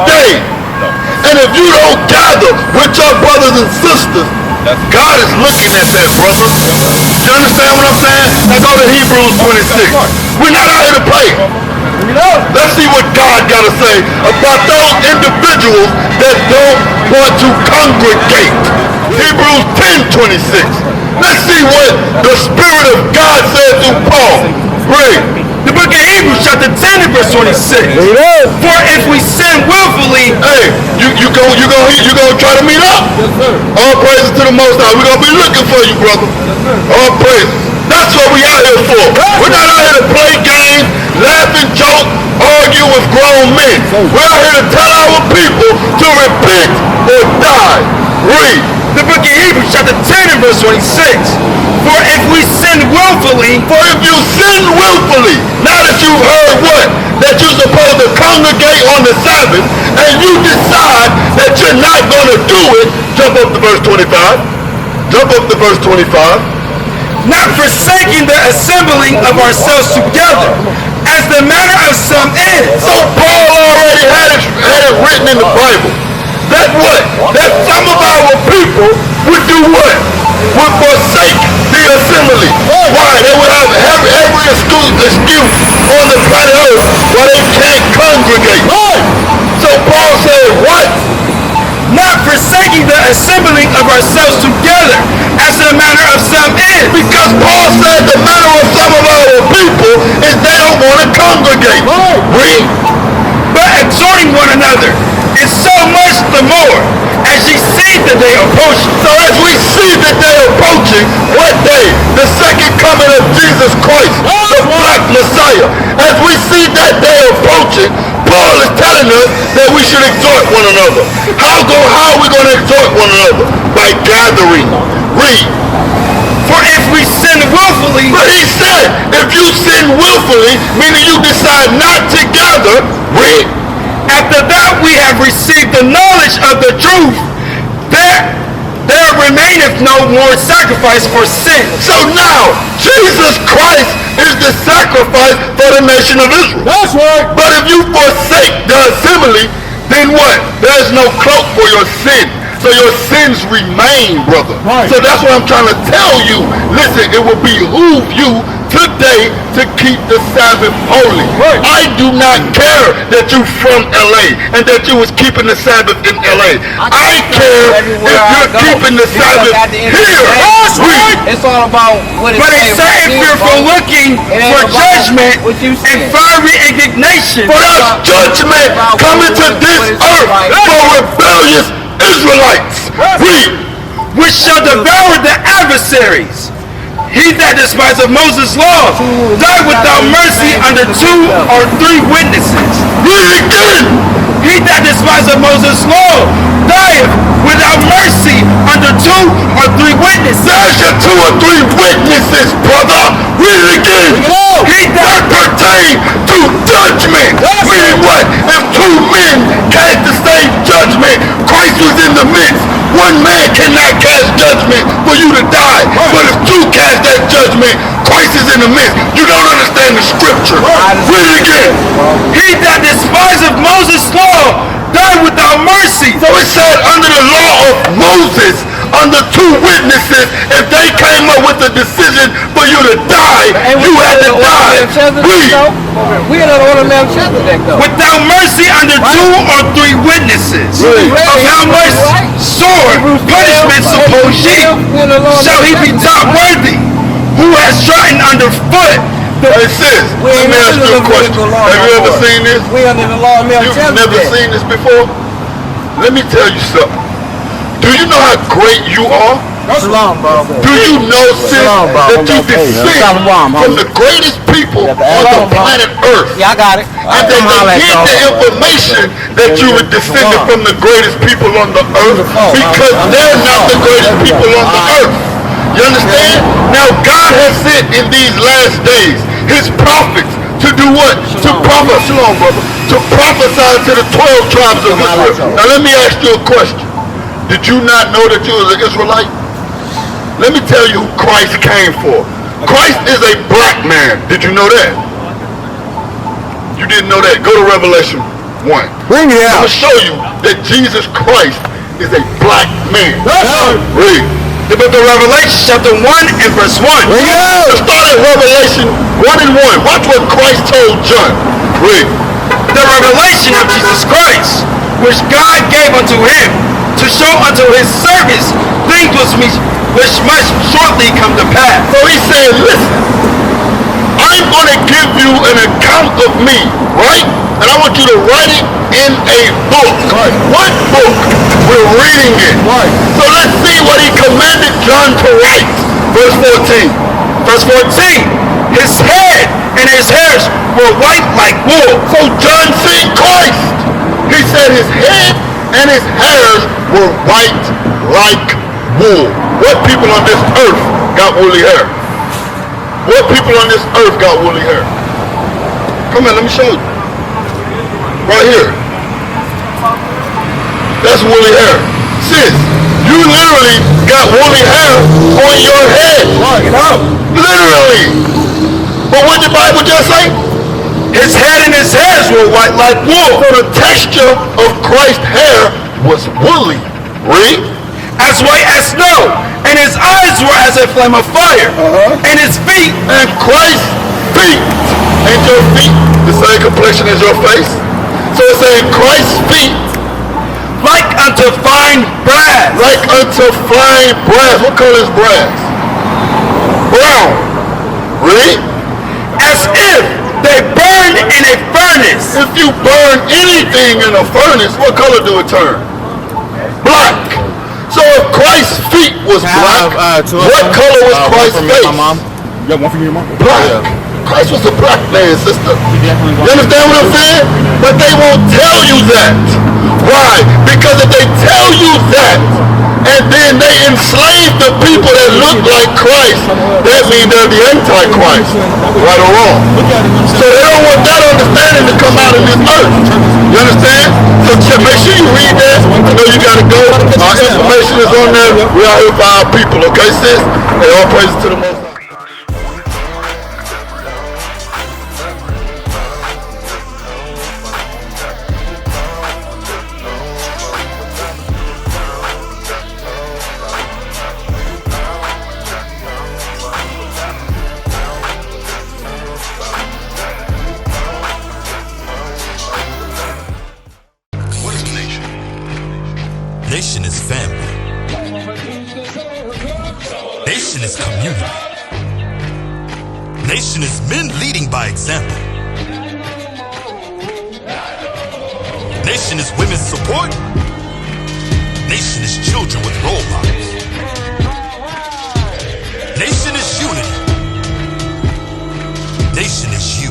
day. And if you don't gather with your brothers and sisters, God is looking at that, brother. You understand what I'm saying? Now go to Hebrews 26. We're not out here to play. Let's see what God got to say about those individuals that don't want to congregate. Hebrews 10:26. Let's see what the Spirit of God said through Paul. Read. The book of Hebrews chapter 10 and verse 26. For if we sin willfully, hey, you gonna try to meet up? Yes, sir. All praises to the Most High. We're gonna be looking for you, brother. All praises. That's what we out here for. We're not out here to play games, laugh and joke, argue with grown men. We're out here to tell our people to repent or die. Read. The book of Hebrews chapter 10 and verse 26. For if we sin willfully, for if you sin willfully, now that you've heard what? That you're supposed to congregate on the Sabbath, and you decide that you're not going to do it, jump up to verse 25. Jump up to verse 25. Not forsaking the assembling of ourselves together, as the manner of some is. So Paul already had it written in the Bible. That what? That some of our people would do what? Would forsake the assembly. Why? They would have every excuse on the planet Earth why they can't congregate. So Paul said, what? Not forsaking the assembling of ourselves together, as the manner of some is. Because Paul said the manner of some of our people is they don't want to congregate. Read. But exhorting one another, and so much the more, as ye see the day approaching. So as we see the day approaching, what day? The second coming of Jesus Christ, the black Messiah. As we see that day approaching, Paul is telling us that we should exhort one another. How are we going to exhort one another? By gathering. Read. For if we sin willfully, but he said, if you sin willfully, meaning you decide not to gather, read. After that we have received the knowledge of the truth, there remaineth no more sacrifice for sin. So now, Jesus Christ is the sacrifice for the nation of Israel. That's right. But if you forsake the assembly, then what? There's no cloak for your sin. So your sins remain, brother. Right. So that's what I'm trying to tell you. Listen, it will behoove you today to keep the Sabbath holy. Right. I do not care that you're from LA and that you was keeping the Sabbath in LA. I care if you're keeping the Sabbath here. That's right. It's all about what but it says if you're for looking for judgment and fiery indignation. For us judgment coming to this earth for rebellious Israelites. Read. Which shall devour the adversaries. He that despiseth Moses' law died without mercy under 2 or 3 witnesses. Read again. He that despiseth Moses' law dieth without mercy under 2 or 3 witnesses. There's your 2 or 3 witnesses, brother. Read it again. He that pertain to judgment. Read what? If 2 men cast the same judgment, Christ was in the midst. 1 man cannot cast judgment for you to die. But if 2 cast that judgment, Christ is in the midst. You don't understand the scripture. Read it again. He that despiseth Moses' law died without mercy. So it said under the law of Moses, under 2 witnesses, if they came up with a decision for you to die, you had to die. Read. We in the order of Melchizedek, though. Without mercy under 2 or 3 witnesses. Of how much sword punishment suppose ye shall he be taught worthy, who has trodden underfoot. Hey sis, let me ask you a question. Have you ever seen this? We under the law of Melchizedek. You've never seen this before? Let me tell you something. Do you know how great you are? Do you know, sis, that you descend from the greatest people on the planet Earth? Yeah, I got it. And they get the information that you were descended from the greatest people on the earth because they're not the greatest people on the earth. You understand? Now God has sent in these last days his prophets to do what? To prophesy, brother. To prophesy to the 12 tribes of Israel. Now let me ask you a question. Did you not know that you was an Israelite? Let me tell you who Christ came for. Christ is a black man. Did you know that? You didn't know that. Go to Revelation 1. Bring it I'm out. going to show you that Jesus Christ is a black man. Read. The book of Revelation, chapter 1 and verse 1. Bring it out. Let's start at Revelation 1 and 1. Watch what Christ told John. Read. The revelation of Jesus Christ, which God gave unto him, to show unto his servants things which must shortly come to pass. So he said, listen, I'm going to give you an account of me, right? And I want you to write it in a book. Right. What book? We're reading it. Right. So let's see what he commanded John to write. Verse 14. Verse 14. His head and his hairs were white like wool. So John seen Christ. He said his head and his hairs were white like wool. What people on this earth got woolly hair? What people on this earth got woolly hair? Come on, let me show you. Right here. That's woolly hair. Sis, you literally got woolly hair on your head. Literally. But what did the Bible just say? His head and his hairs were white like wool. So the texture of Christ's hair was woolly. Read. As white as snow. And his eyes were as a flame of fire. And his feet. And Christ's feet. Ain't your feet the same complexion as your face? So it's saying Christ's feet. Like unto fine brass. Like unto fine brass. What color is brass? Brown. Read. As if they burn in a furnace. If you burn anything in a furnace, what color do it turn? Black. So if Christ's feet was black, what color was Christ's face? You got one for your mom? Black. Christ was a black man, sister. You understand what I'm saying? But they won't tell you that. Why? Because if they tell you that, and then they enslave the people that look like Christ, that means they're the Antichrist. Right or wrong? So they don't want that understanding to come out of this earth. You understand? So make sure you read that. I know you gotta go. Our information is on there. We are here for our people, okay, sis? Hey, all praises to the Most High. Nation is family. Nation is community. Nation is men leading by example. Nation is women's support. Nation is children with role models. Nation is unity. Nation is